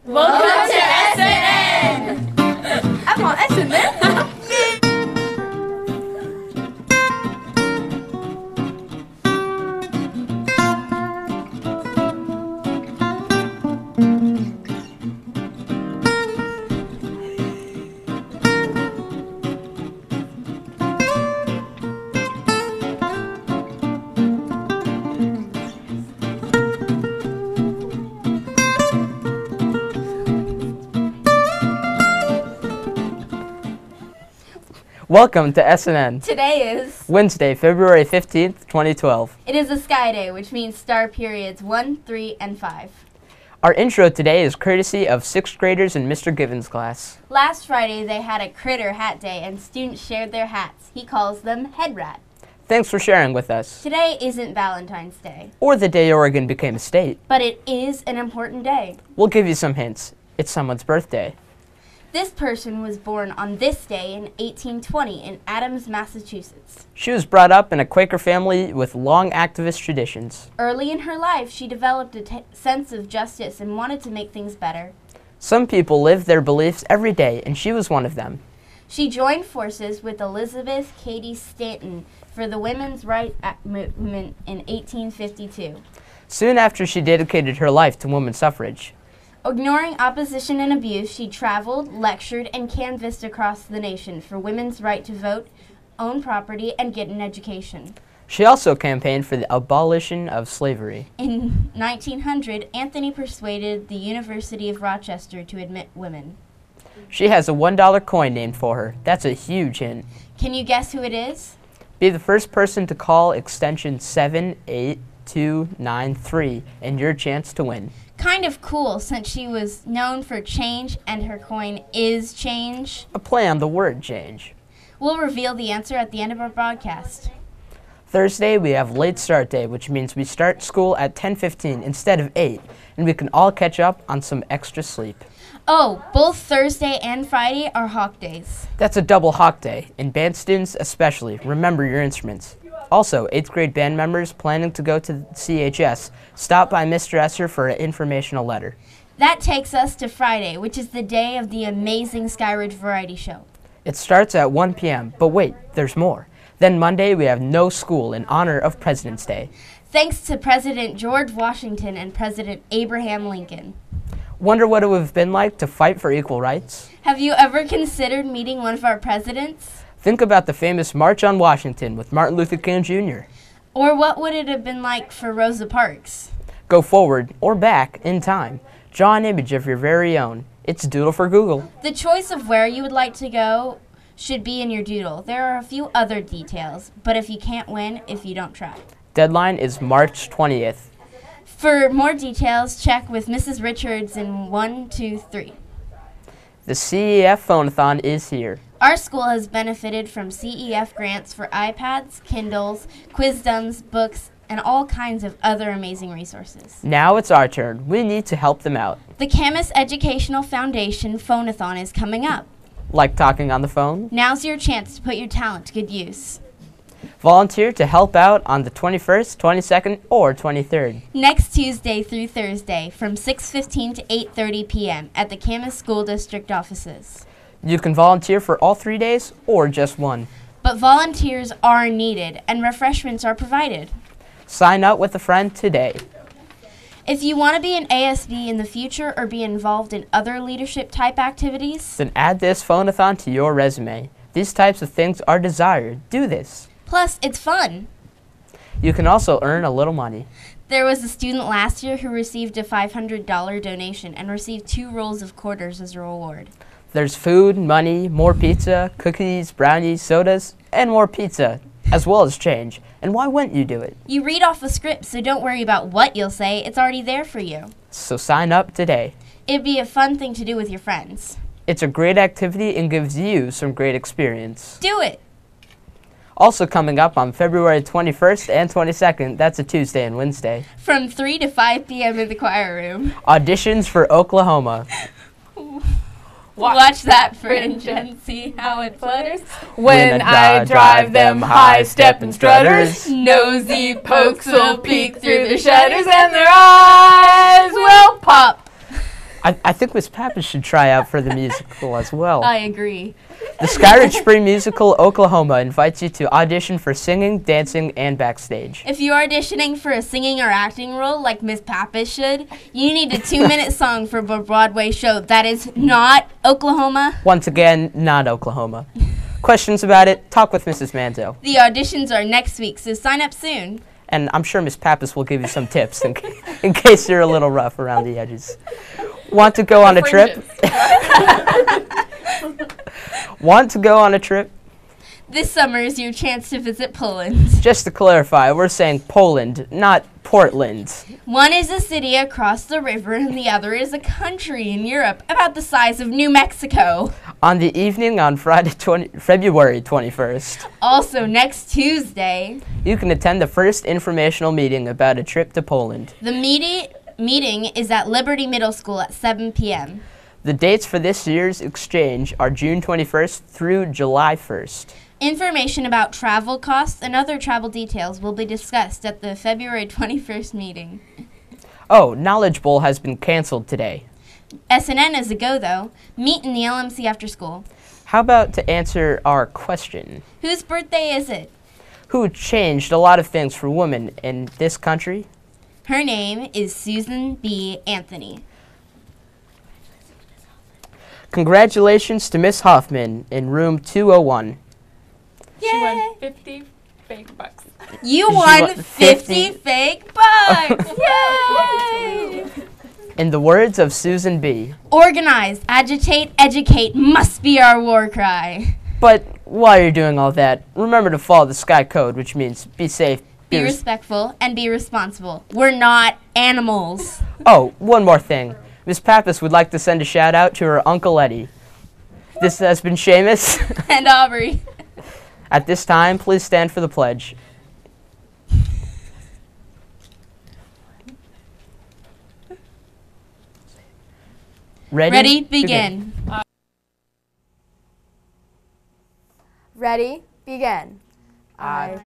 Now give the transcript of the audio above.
Welcome to SNN! I'm on SNN? Welcome to SNN. Today is Wednesday, February 15th, 2012. It is a sky day, which means star periods 1, 3, and 5. Our intro today is courtesy of 6th graders in Mr. Gibbons' class. Last Friday, they had a critter hat day, and students shared their hats. He calls them head rat. Thanks for sharing with us. Today isn't Valentine's Day, Or the day Oregon became a state. but it is an important day. We'll give you some hints. It's someone's birthday. This person was born on this day in 1820 in Adams, Massachusetts. She was brought up in a Quaker family with long activist traditions. Early in her life, she developed a sense of justice and wanted to make things better. Some people live their beliefs every day, and she was one of them. She joined forces with Elizabeth Cady Stanton for the women's rights movement in 1852. Soon after, she dedicated her life to women's suffrage. Ignoring opposition and abuse, she traveled, lectured, and canvassed across the nation for women's right to vote, own property, and get an education. She also campaigned for the abolition of slavery. In 1900, Anthony persuaded the University of Rochester to admit women. She has a $1 coin named for her. That's a huge hint. Can you guess who it is? Be the first person to call extension 78293 and your chance to win. Kind of cool, since she was known for change and her coin is change. A play on the word change. We'll reveal the answer at the end of our broadcast. Thursday, we have late start day, which means we start school at 10:15 instead of 8, and we can all catch up on some extra sleep. Oh, both Thursday and Friday are hawk days. That's a double hawk day, and band students especially, remember your instruments. Also, 8th grade band members planning to go to CHS, stop by Mr. Esser for an informational letter. That takes us to Friday, which is the day of the amazing Skyridge variety show. It starts at 1 p.m., but wait, there's more. Then Monday, we have no school in honor of President's Day. Thanks to President George Washington and President Abraham Lincoln. Wonder what it would have been like to fight for equal rights? Have you ever considered meeting one of our presidents? Think about the famous March on Washington with Martin Luther King Jr. Or what would it have been like for Rosa Parks? Go forward or back in time. Draw an image of your very own. It's Doodle for Google. The choice of where you would like to go should be in your doodle. There are a few other details, but if you can't win if you don't try. Deadline is March 20th. For more details, check with Mrs. Richards in 123. The CEF Phone-a-thon is here. Our school has benefited from CEF grants for iPads, Kindles, Quizdums, books, and all kinds of other amazing resources. Now it's our turn. We need to help them out. The Camas Educational Foundation Phone-a-thon is coming up. Like talking on the phone? Now's your chance to put your talent to good use. Volunteer to help out on the 21st, 22nd, or 23rd. Next Tuesday through Thursday from 6:15 to 8:30 p.m. at the Camas School District offices. You can volunteer for all 3 days or just one. But volunteers are needed and refreshments are provided. Sign up with a friend today. If you want to be an ASB in the future or be involved in other leadership type activities, Then add this phone-a-thon to your resume. These types of things are desired. Do this. plus it's fun. You can also earn a little money. There was a student last year who received a $500 donation and received 2 rolls of quarters as a reward. There's food, money, more pizza, cookies, brownies, sodas, and more pizza, as well as change. And why wouldn't you do it? You read off a script, so don't worry about what you'll say. It's already there for you. So sign up today. It'd be a fun thing to do with your friends. It's a great activity and gives you some great experience. Do it! Also coming up on February 21st and 22nd, that's a Tuesday and Wednesday, From 3 to 5 p.m. in the choir room. auditions for Oklahoma. Watch that fringe and see how it flutters. When I drive them high-steppin' strutters, Nosy pokes will peek through the shutters and their eyes will pop. I think Miss Pappas should try out for the musical as well. I agree. The Skyridge Spring Musical, Oklahoma invites you to audition for singing, dancing, and backstage. If you're auditioning for a singing or acting role like Miss Pappas should, you need a 2-minute song for a Broadway show that is not Oklahoma. Once again, not Oklahoma. Questions about it? Talk with Mrs. Manzo. The auditions are next week, so sign up soon. And I'm sure Miss Pappas will give you some tips in case you're a little rough around the edges. Want to go on a trip? Want to go on a trip? This summer is your chance to visit Poland. Just to clarify, we're saying Poland, not Portland. One is a city across the river and the other is a country in Europe about the size of New Mexico. On the evening on Friday, February 21st. Also next Tuesday, You can attend the first informational meeting about a trip to Poland. the meeting is at Liberty Middle School at 7 p.m. The dates for this year's exchange are June 21st through July 1st. Information about travel costs and other travel details will be discussed at the February 21st meeting. Oh, Knowledge Bowl has been canceled today. SNN is a go, though. Meet in the LMC after school. How about to answer our question? Whose birthday is it? Who changed a lot of things for women in this country? Her name is Susan B. Anthony. Congratulations to Miss Hoffman in room 201. She won 50 fake bucks. You She won won 50 fake bucks! Yay! In the words of Susan B. Organize, agitate, educate must be our war cry. But while you're doing all that, remember to follow the Sky Code, which means be safe. Be respectful and be responsible. We're not animals. Oh, one more thing. Miss Pappas would like to send a shout out to her Uncle Eddie. This has been Seamus. And Aubrey. At this time, please stand for the pledge. Ready, begin. Ready, begin. I